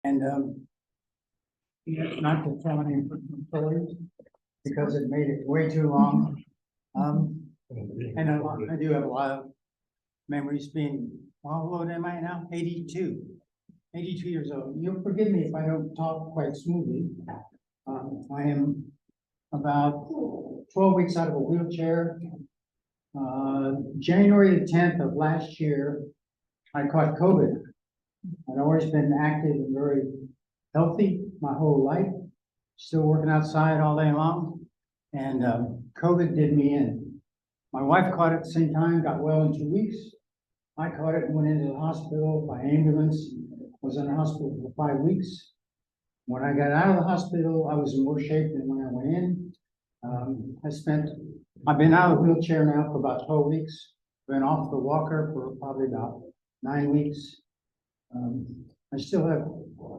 And not to tell any stories because it made it way too long. And I do have a lot of memories being, how old am I now? 82. 82 years old. You'll forgive me if I don't talk quite smoothly. I am about 12 weeks out of a wheelchair. January the 10th of last year, I caught COVID. I'd always been active and very healthy my whole life, still working outside all day long, and COVID did me in. My wife caught it at the same time, got well in 2 weeks. I caught it and went into the hospital by ambulance, was in the hospital for 5 weeks. When I got out of the hospital, I was in worse shape than when I went in. I've been out of the wheelchair now for about 12 weeks, been off the walker for probably about 9 weeks. I still have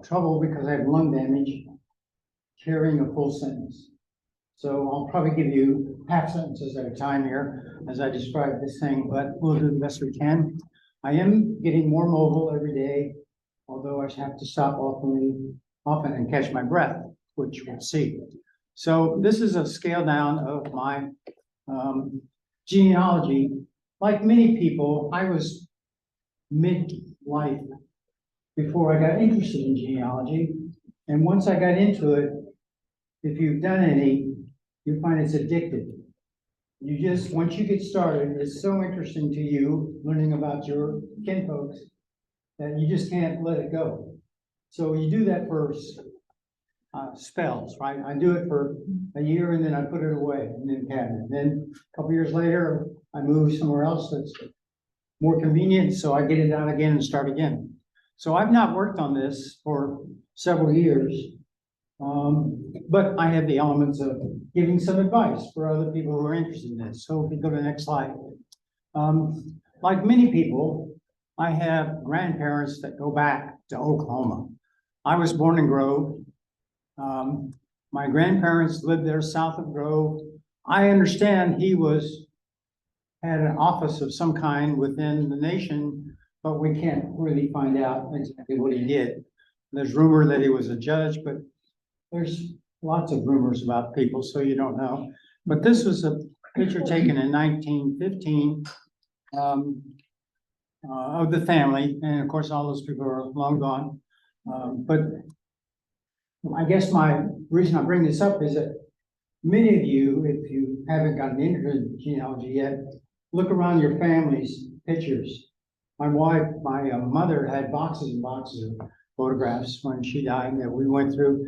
trouble because I have lung damage carrying a full sentence. So I'll probably give you half sentences at a time here as I describe this thing, but we'll do the best we can. I am getting more mobile every day, although I have to stop often and catch my breath, which we'll see. So this is a scale down of my genealogy. Like many people, I was mid-life before I got interested in genealogy. And once I got into it, if you've done any, you find it's addictive. Once you get started, it's so interesting to you, learning about your kinfolks, that you just can't let it go. So you do that for spells, right? I do it for a year and then I put it away in the cabinet. Then a couple years later, I move somewhere else that's more convenient, so I get it out again and start again. So I've not worked on this for several years, but I have the elements of giving some advice for other people who are interested in this. So if you go to the next slide. Like many people, I have grandparents that go back to Oklahoma. I was born in Grove. My grandparents lived there south of Grove. I understand he had an office of some kind within the nation, but we can't really find out exactly what he did. There's rumor that he was a judge, but there's lots of rumors about people, so you don't know. But this was a picture taken in 1915 of the family, and of course all those people are long gone. But I guess my reason I bring this up is that many of you, if you haven't gotten into genealogy yet, look around your family's pictures. My mother had boxes and boxes of photographs when she died that we went through.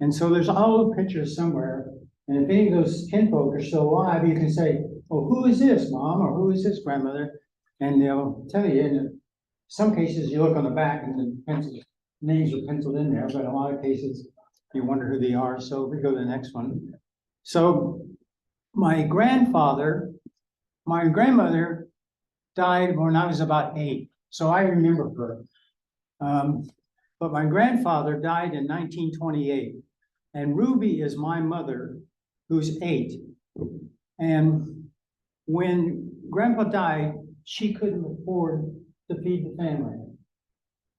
And so there's all the pictures somewhere. And if any of those kinfolk are still alive, you can say, oh, who is this, Mom? Or who is this, grandmother? And they'll tell you. And in some cases, you look on the back and the names are penciled in there. But in a lot of cases, you wonder who they are. So we go to the next one. So my grandmother died when I was about 8. So I remember her. But my grandfather died in 1928. And Ruby is my mother, who's 8. And when Grandpa died, she couldn't afford to feed the family.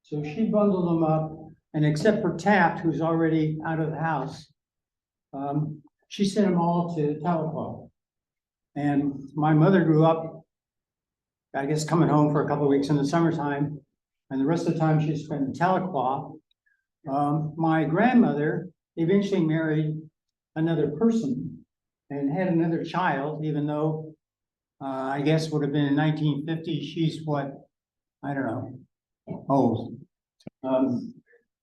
So she bundled them up, and except for Taft, who's already out of the house, she sent them all to Tahlequah. And my mother grew up, I guess, coming home for a couple of weeks in the summertime, and the rest of the time she spent in Tahlequah. My grandmother eventually married another person and had another child, even though I guess would have been in 1950. She's what, I don't know, old. And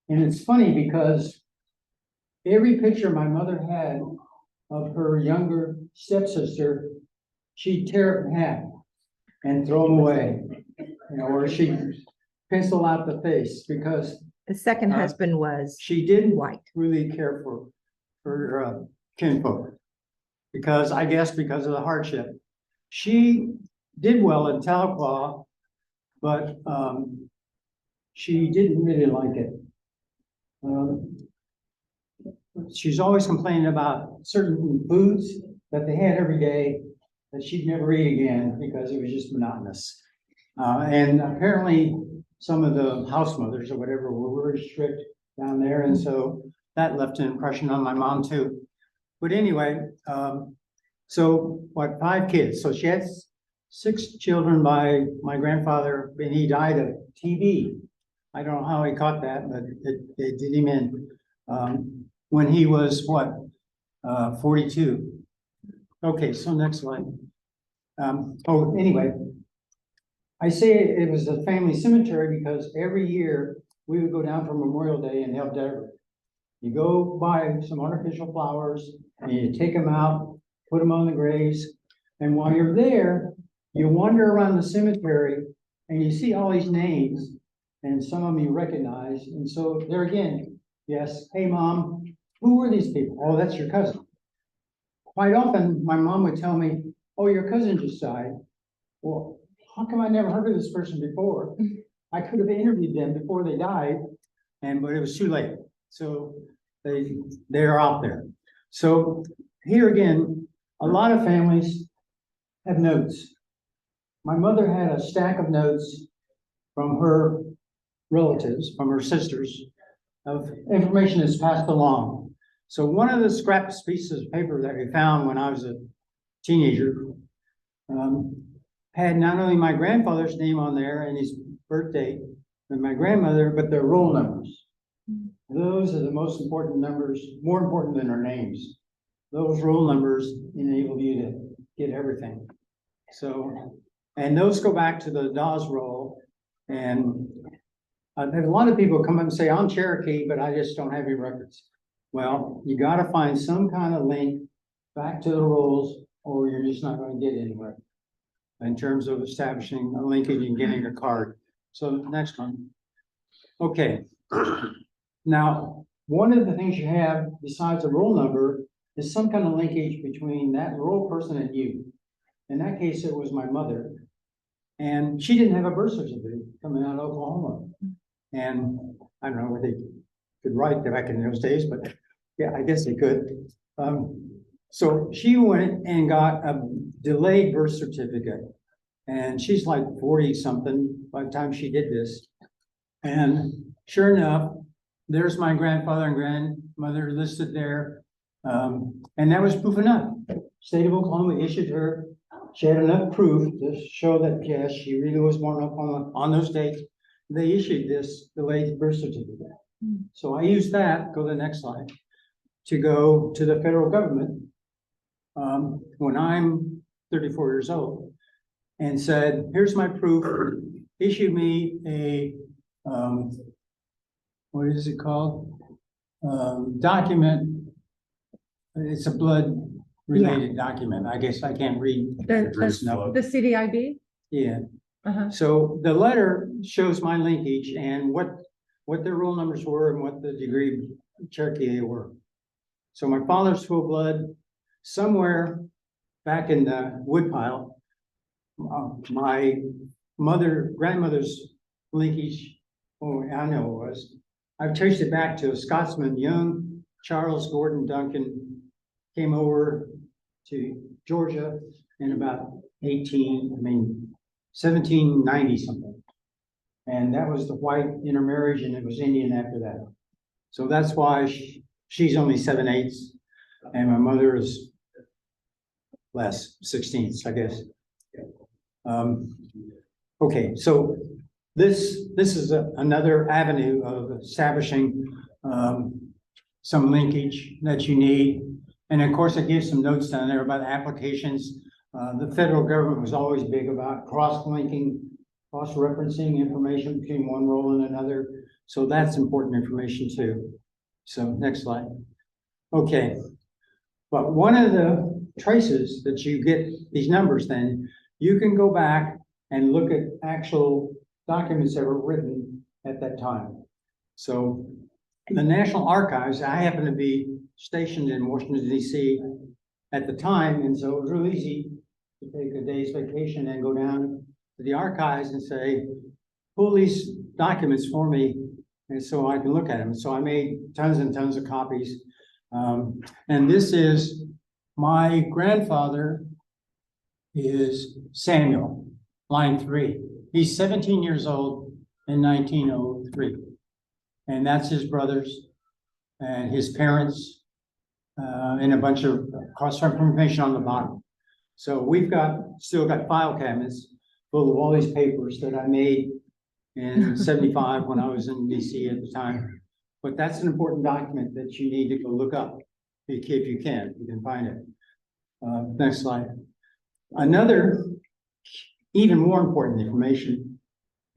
it's funny because every picture my mother had of her younger stepsister, she'd tear it in half and throw them away, or she'd pencil out the face because the second husband was she didn't white. really care for her kinfolk because I guess because of the hardship. She did well in Tahlequah, but she didn't really like it. She's always complaining about certain foods that they had every day that she'd never eat again because it was just monotonous. And apparently some of the house mothers or whatever were very strict down there, and so that left an impression on my mom too. But anyway, so what, 5 kids, so she had 6 children by my grandfather, and he died of TB. I don't know how he caught that, but it did him in, when he was what, 42. Okay, so next slide. Oh, anyway, I say it was a family cemetery because every year we would go down for Memorial Day and help decorate. You go buy some artificial flowers and you take them out, put them on the graves. And while you're there, you wander around the cemetery and you see all these names and some of them you recognize. And so there again, yes, hey mom, who were these people? Oh, that's your cousin. Quite often, my mom would tell me, oh, your cousin just died. Well, how come I never heard of this person before? I could have interviewed them before they died, but it was too late. So they're out there. So here again, a lot of families have notes. My mother had a stack of notes from her relatives, from her sisters, of information that's passed along. So one of the scrap pieces of paper that we found when I was a teenager had not only my grandfather's name on there and his birth date, and my grandmother, but their roll numbers. Those are the most important numbers, more important than their names. Those roll numbers enable you to get everything. So, and those go back to the Dawes roll. And I've had a lot of people come up and say, I'm Cherokee, but I just don't have any records. Well, you got to find some kind of link back to the rolls, or you're just not going to get anywhere in terms of establishing a linkage and getting a card. So next one. Okay. Now, one of the things you have besides a roll number is some kind of linkage between that roll person and you. In that case, it was my mother. And she didn't have a birth certificate coming out of Oklahoma. And I don't know where they could write back in those days, but yeah, I guess they could. So she went and got a delayed birth certificate. And she's like 40 something by the time she did this. And sure enough, there's my grandfather and grandmother listed there. And that was proof enough. State of Oklahoma issued her. She had enough proof to show that, yes, she really was born up on those dates. They issued this delayed birth certificate. So I used that, go to the next slide, to go to the federal government when I'm 34 years old and said, here's my proof, issue me a, what is it called? Document. It's a blood related document. I guess I can't read. The CDIB? Yeah. So the letter shows my linkage and what their roll numbers were and what the degree of Cherokee they were. So my father's full blood, somewhere back in the woodpile, my grandmother's linkage, oh, I know it was. I've traced it back to a Scotsman, young Charles Gordon Duncan, came over to Georgia in about 1790 something. And that was the white intermarriage, and it was Indian after that. So that's why she's only 7/8, and my mother is less, 16ths, I guess. Okay, so this is another avenue of establishing some linkage that you need. And of course, I gave some notes down there about applications. The federal government was always big about cross-linking, cross-referencing information between one role and another. So that's important information too. So next slide. Okay. But one of the traces that you get these numbers, then you can go back and look at actual documents that were written at that time. So the National Archives, I happen to be stationed in Washington, D.C. at the time, and so it was really easy to take a day's vacation and go down to the archives and say, pull these documents for me, and so I can look at them. So I made tons and tons of copies. And this is my grandfather is Samuel, line 3. He's 17 years old in 1903. and that's his brothers and his parents, and a bunch of cross-reference information on the bottom. So we've still got file cabinets full of all these papers that I made in 75 when I was in DC at the time. But that's an important document that you need to go look up if you can find it. Next slide. Another even more important information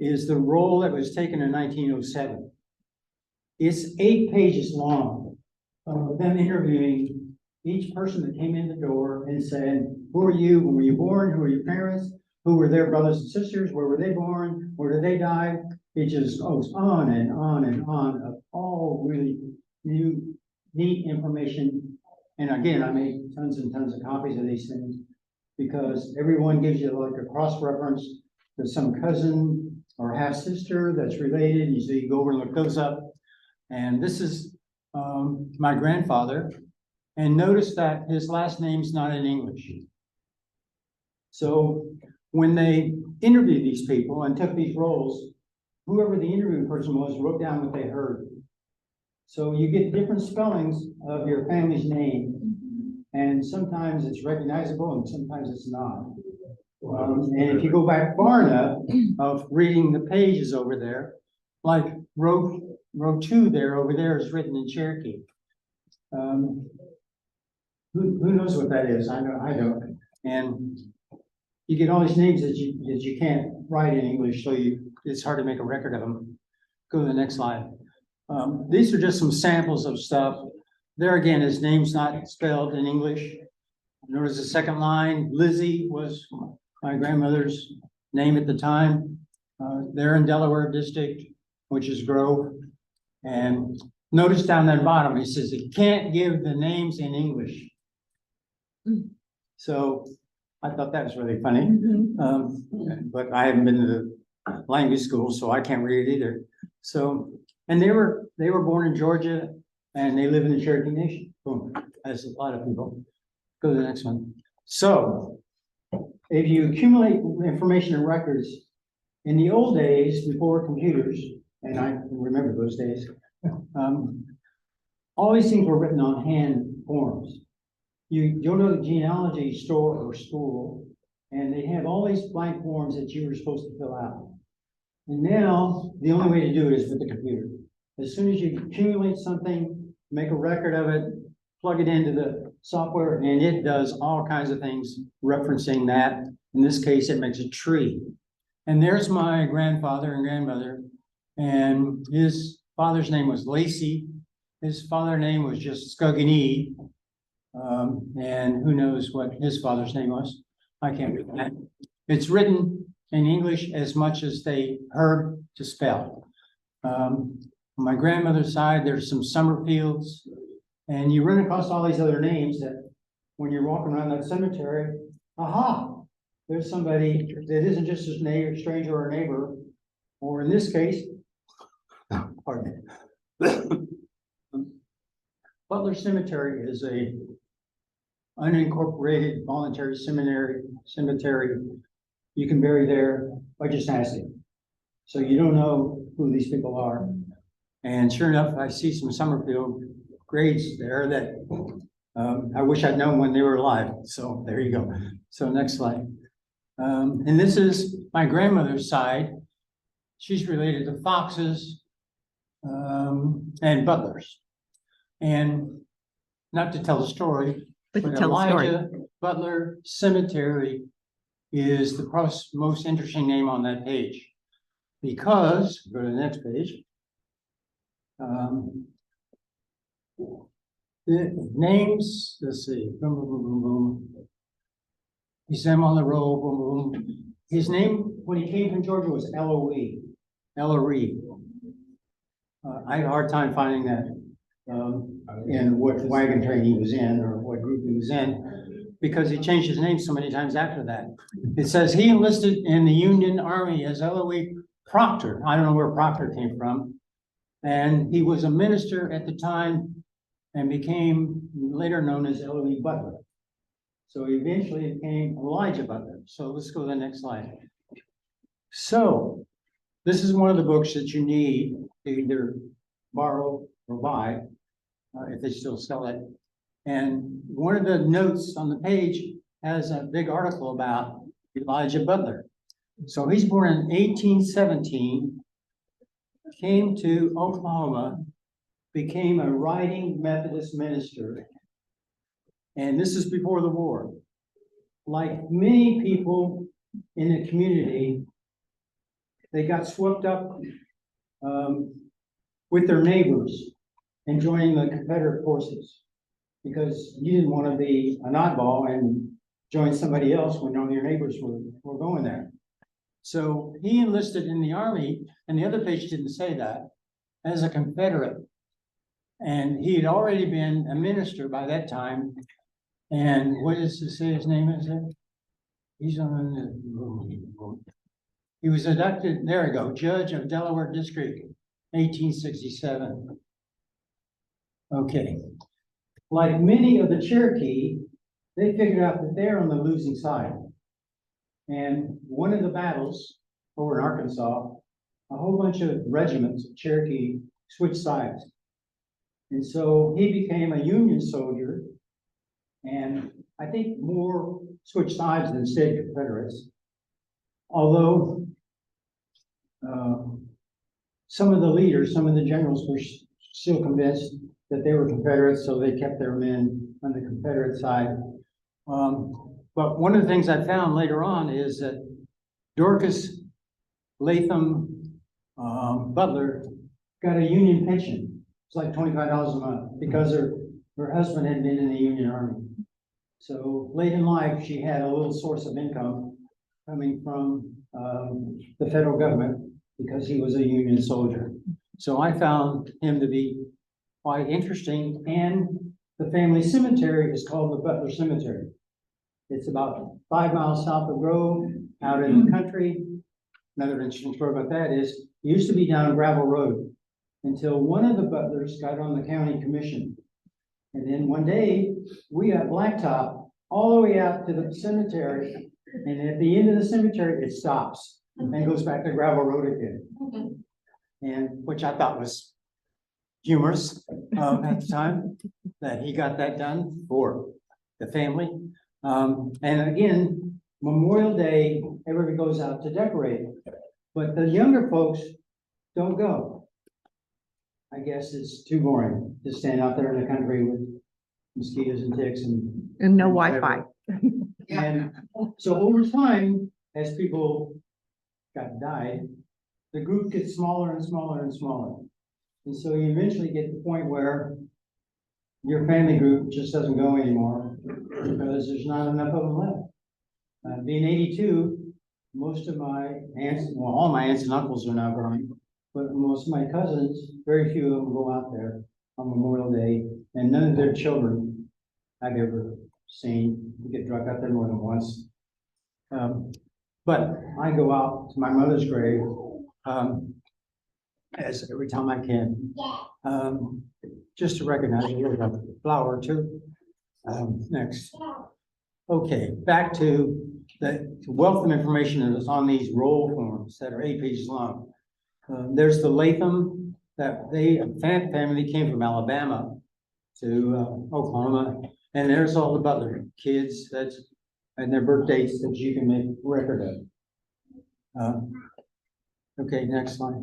is the roll that was taken in 1907. It's 8 pages long of them interviewing each person that came in the door and said, who are you? When were you born? Who are your parents? Who were their brothers and sisters? Where were they born? Where did they die? It just goes on and on and on of all really new, neat information. And again, I made tons and tons of copies of these things because everyone gives you like a cross-reference to some cousin or half-sister that's related. So you go over and look those up. And this is my grandfather. And notice that his last name's not in English. So when they interviewed these people and took these rolls, whoever the interviewing person was wrote down what they heard. So you get different spellings of your family's name, and sometimes it's recognizable and sometimes it's not. And if you go back far enough of reading the pages over there, like row 2 there, over there is written in Cherokee. Who knows what that is? I know I don't. And you get all these names that you can't write in English, so it's hard to make a record of them. Go to the next slide. These are just some samples of stuff. There again, his name's not spelled in English. Notice the second line, Lizzie was my grandmother's name at the time. They're in Delaware District, which is Grove. And notice down that bottom, it says it can't give the names in English. So I thought that was really funny. But I haven't been to the language school, so I can't read it either. So, and they were born in Georgia and they live in the Cherokee Nation. Boom, as a lot of people. Go to the next one. So if you accumulate information and records in the old days before computers, and I remember those days, all these things were written on hand forms. You go to the genealogy store or school, and they have all these blank forms that you were supposed to fill out. And now, the only way to do it is with the computer. As soon as you accumulate something, make a record of it, plug it into the software, and it does all kinds of things referencing that. In this case, it makes a tree. And there's my grandfather and grandmother, and his father's name was Lacey. His father's name was just Scuggany. And who knows what his father's name was. I can't read that. It's written in English as much as they heard to spell. On my grandmother's side, there's some summer fields, and you run across all these other names that when you're walking around that cemetery, aha, there's somebody that isn't just a neighbor, stranger or a neighbor, or in this case, pardon me. Butler Cemetery is a unincorporated voluntary cemetery. You can bury there by just asking. So you don't know who these people are. And sure enough, I see some Summerfield graves there that I wish I'd known when they were alive. So there you go. So next slide. And this is my grandmother's side. She's related to Foxes and Butlers. And not to tell the story, but Elijah Butler Cemetery is the most interesting name on that page. Because, go to the next page. The names, let's see, boom, boom, boom, boom, boom. He's them on the roll, boom, boom. His name, when he came from Georgia, was Ellery. Ellery. I had a hard time finding that in what wagon train he was in or what group he was in, because he changed his name so many times after that. It says he enlisted in the Union Army as Ellery Proctor. I don't know where Proctor came from. And he was a minister at the time and became later known as Ellery Butler. So he eventually became Elijah Butler. So let's go to the next slide. So this is one of the books that you need to either borrow or buy, if they still sell it. And one of the notes on the page has a big article about Elijah Butler. So he's born in 1817, came to Oklahoma, became a writing Methodist minister. And this is before the war. Like many people in the community, they got swept up with their neighbors and joining the Confederate forces, because you didn't want to be an oddball and join somebody else when all your neighbors were going there. So he enlisted in the Army, and the other page didn't say that, as a Confederate. And he had already been a minister by that time. And what does it say his name is? He's on the, he was inducted, there we go, Judge of Delaware District, 1867. Okay. Like many of the Cherokee, they figured out that they're on the losing side. And one of the battles over in Arkansas, a whole bunch of regiments of Cherokee switched sides. And so he became a Union soldier, and I think more switched sides than stayed Confederates. Although some of the leaders, some of the generals were still convinced that they were Confederates, so they kept their men on the Confederate side. But one of the things I found later on is that Dorcas Latham Butler got a Union pension. It's like $25 a month because her husband had been in the Union Army. So late in life, she had a little source of income coming from the federal government because he was a Union soldier. So I found him to be quite interesting. And the family cemetery is called the Butler Cemetery. It's about 5 miles south of Grove, out in the country. Another interesting story about that is it used to be down a gravel road until one of the Butlers got on the county commission. And then one day we got blacktop all the way out to the cemetery. And at the end of the cemetery, it stops and goes back to gravel road again. And which I thought was humorous at the time that he got that done for the family. And again, Memorial Day, everybody goes out to decorate, but the younger folks don't go. I guess it's too boring to stand out there in the country with mosquitoes and ticks and no Wi-Fi. And so over time, as people died, the group gets smaller and smaller and smaller. And so you eventually get to the point where your family group just doesn't go anymore because there's not enough of them left. Being 82, most of my aunts, well, all my aunts and uncles are now gone, but most of my cousins, very few of them go out there on Memorial Day, and none of their children I've ever seen get drunk out there more than once. But I go out to my mother's grave as every time I can, just to recognize a little flower too. Next. Okay, back to the wealth of information that is on these roll forms that are 8 pages long. There's the Latham that family came from Alabama to Oklahoma, and there's all the Butler kids and their birth dates that you can make record of. Okay, next slide.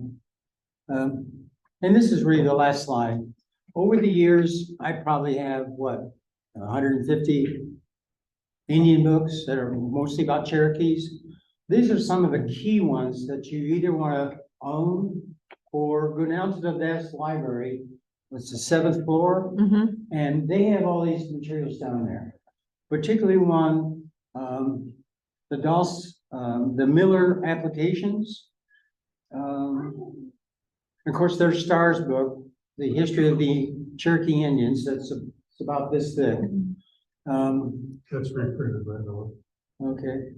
And this is really the last slide. Over the years, I probably have 150 Indian books that are mostly about Cherokees. These are some of the key ones that you either want to own or go down to the vast library. It's the 7th floor, and they have all these materials down there. Particularly one, the Miller applications. Of course, there's Starr's book, The History of the Cherokee Indians. It's about this thick. That's reprinted, by the way. Okay.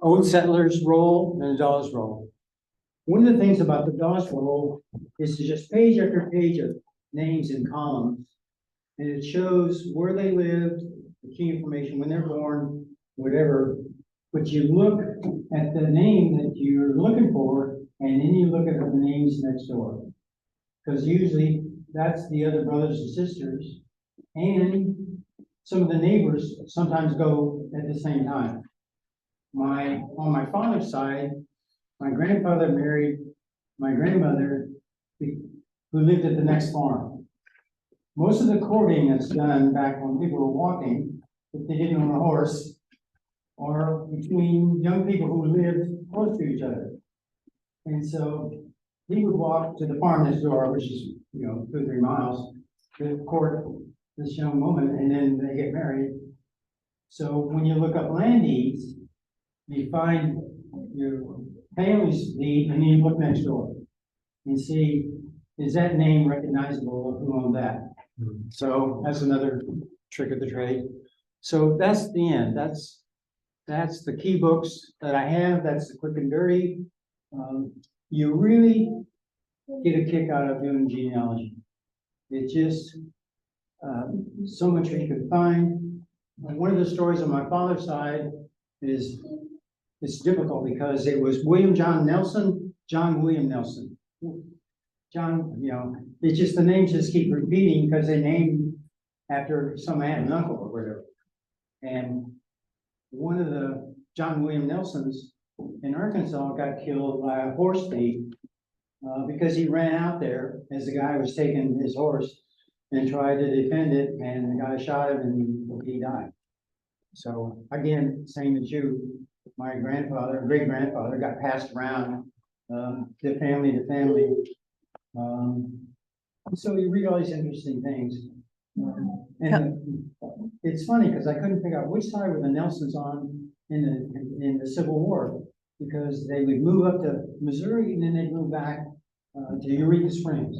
Old Settlers Roll and the Dawes Roll. One of the things about the Dawes Roll is just page after page of names and columns. And it shows where they lived, the key information, when they're born, whatever. But you look at the name that you're looking for, and then you look at the names next door. Because usually that's the other brothers and sisters, and some of the neighbors sometimes go at the same time. On my father's side, my grandfather married my grandmother, who lived at the next farm. Most of the courting that's done back when people were walking, if they didn't own a horse, or between young people who lived close to each other. And so he would walk to the farm next door, which is, 2 or 3 miles, to court this young woman, and then they get married. So when you look up land deeds, you find your family's deed, and then you look next door and see, is that name recognizable of who owned that? So that's another trick of the trade. So that's the end. That's the key books that I have. That's the quick and dirty. You really get a kick out of doing genealogy. It's just so much you can find. One of the stories on my father's side is it's difficult because it was John William Nelson. John, it's just the names just keep repeating because they named after some aunt and uncle or whatever. And one of the John William Nelsons in Arkansas got killed by a horse thief because he ran out there as the guy was taking his horse and tried to defend it, and the guy shot him and he died. So again, same as you, my great grandfather got passed around the family to family. So you read all these interesting things. And it's funny because I couldn't figure out which side were the Nelsons on in the Civil War, because they would move up to Missouri and then they'd move back to Eureka Springs.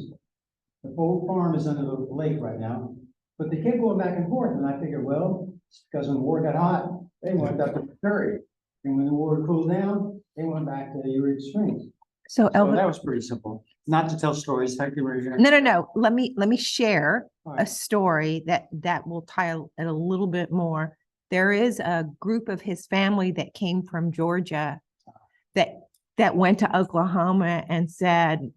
The whole farm is under the lake right now, but they kept going back and forth. And I figured, well, it's because when the war got hot, they went up to Missouri, and when the war cooled down, they went back to Eureka Springs. So So Elvis, that was pretty simple. Not to tell stories. Thank you, Maria. no. Let me share All a right. story that will tie it a little bit more. There is a group of his family that came from Georgia that went to Oklahoma and said,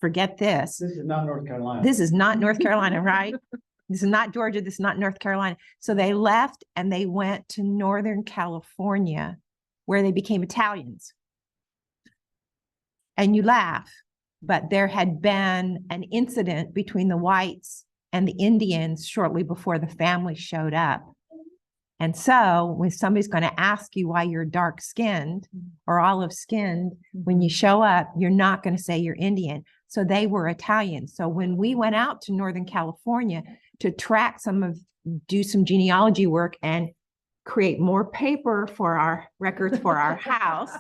forget this. This is not North Carolina. This is not North Carolina, right? This is not Georgia. This is not North Carolina. So they left and they went to Northern California, where they became Italians. And you laugh, but there had been an incident between the whites and the Indians shortly before the family showed up. And so when somebody's going to ask you why you're dark skinned or olive skinned, when you show up, you're not going to say you're Indian. So they were Italian. So when we went out to Northern California to do some genealogy work and create more paper for our records for our house,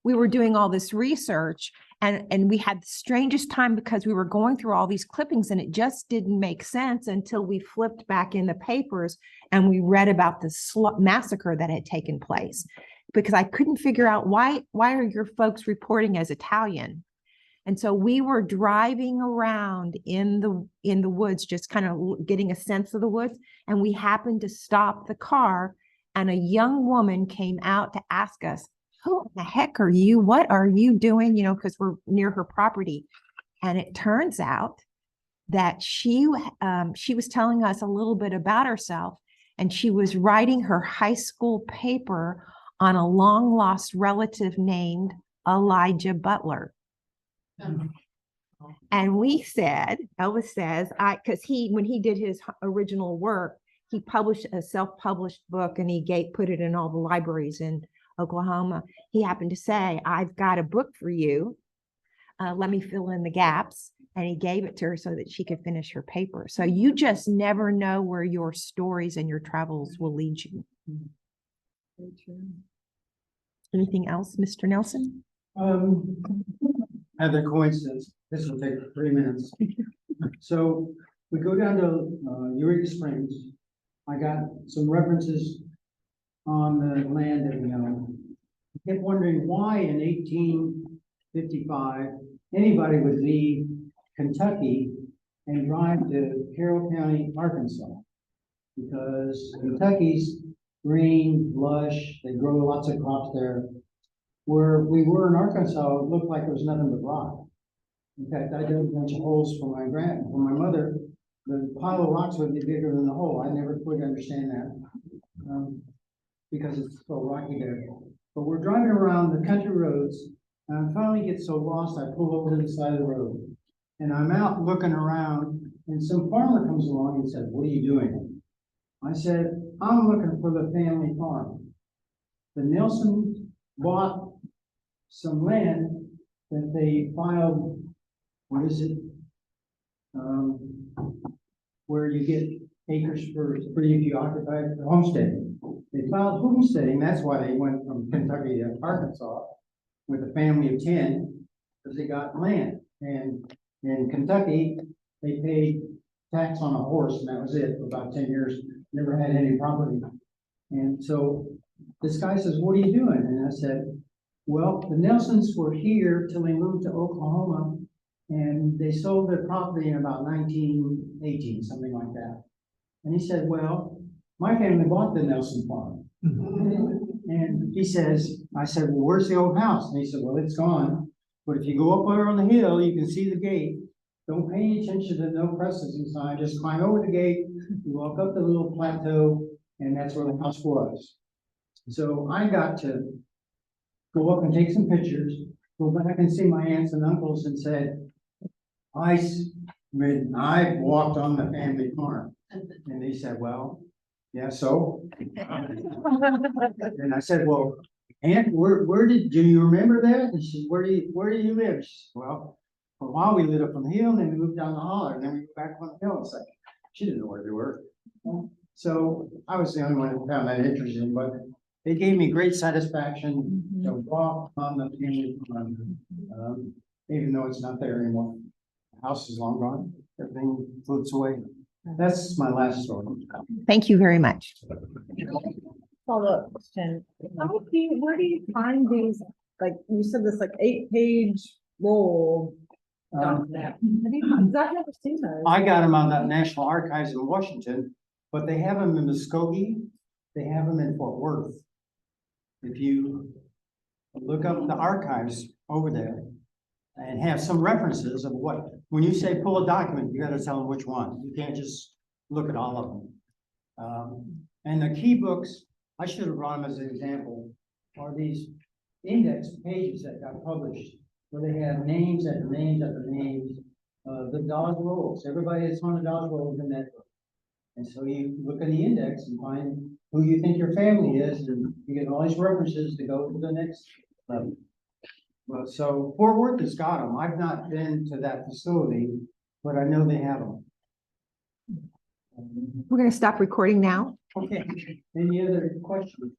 we were doing all this research, and we had the strangest time because we were going through all these clippings and it just didn't make sense until we flipped back in the papers and we read about the massacre that had taken place, because I couldn't figure out why are your folks reporting as Italian? And so we were driving around in the woods, just kind of getting a sense of the woods. And we happened to stop the car, and a young woman came out to ask us, who the heck are you? What are you doing? Because we're near her property. And it turns out that she was telling us a little bit about herself, and she was writing her high school paper on a long lost relative named Elijah Butler. And we said, Elvis says, because when he did his original work, he published a self-published book and he put it in all the libraries in Oklahoma. He happened to say, I've got a book for you. Let me fill in the gaps. And he gave it to her so that she could finish her paper. So you just never know where your stories and your travels will lead you. Anything else, Mr. Nelson? Another coincidence. This will take 3 minutes. So we go down to Eureka Springs. I got some references on the land that we own. I kept wondering why in 1855 anybody would leave Kentucky and drive to Carroll County, Arkansas, because Kentucky's green, lush, they grow lots of crops there. where we were in Arkansas, it looked like it was nothing but rock. In fact, I dug a bunch of holes for my mother. The pile of rocks would be bigger than the hole. I never could understand that. Because it's so rocky there. But we're driving around the country roads, and I finally get so lost, I pull over to the side of the road. And I'm out looking around, and some farmer comes along and said, "What are you doing?" I said, "I'm looking for the family farm." The Nelsons bought some land that they filed, what is it? Where you get acres for free if you occupy the homestead. They filed homesteading, that's why they went from Kentucky to Arkansas with a family of 10, because they got land. And in Kentucky, they paid tax on a horse, and that was it for about 10 years, never had any property. And so this guy says, "What are you doing?" And I said, "Well, the Nelsons were here till they moved to Oklahoma, and they sold their property in about 1918, something like that." And he said, "Well, my family bought the Nelson farm." And he says, I said, "Well, where's the old house?" And he said, "Well, it's gone. But if you go up there on the hill, you can see the gate. Don't pay any attention to no processing sign. Just climb over the gate. You walk up the little plateau, and that's where the house was." So I got to go up and take some pictures, go back and see my aunts and uncles and said, I walked on the family farm." And they said, "Well, yeah, so." And I said, "Well, Aunt, do you remember that?" And she said, where do you live?" She said, "Well, for a while we lived up on the hill, and then we moved down the holler, and then we moved back on the hill." It's like, she didn't know where they were. So I was the only one who found that interesting, but it gave me great satisfaction to walk on the family farm, even though it's not there anymore. The house is long gone, everything floats away. That's my last story. Thank you very much. Follow-up question. Where do you find these, like, you said this like 8-page roll document? How do you, I've never seen those. I got them out of the National Archives in Washington, but they have them in Muskogee, they have them in Fort Worth. If you look up the archives over there and have some references of what, when you say pull a document, you gotta tell them which one. You can't just look at all of them. And the key books, I should have brought them as an example, are these index pages that got published, where they have names after names after names, the Dodge rolls. Everybody that's on the Dodge rolls in that book. And so you look at the index and find who you think your family is, and you get all these references to go to the next level. Well, so Fort Worth has got them. I've not been to that facility, but I know they have them. We're going to stop recording now. Okay, any other questions?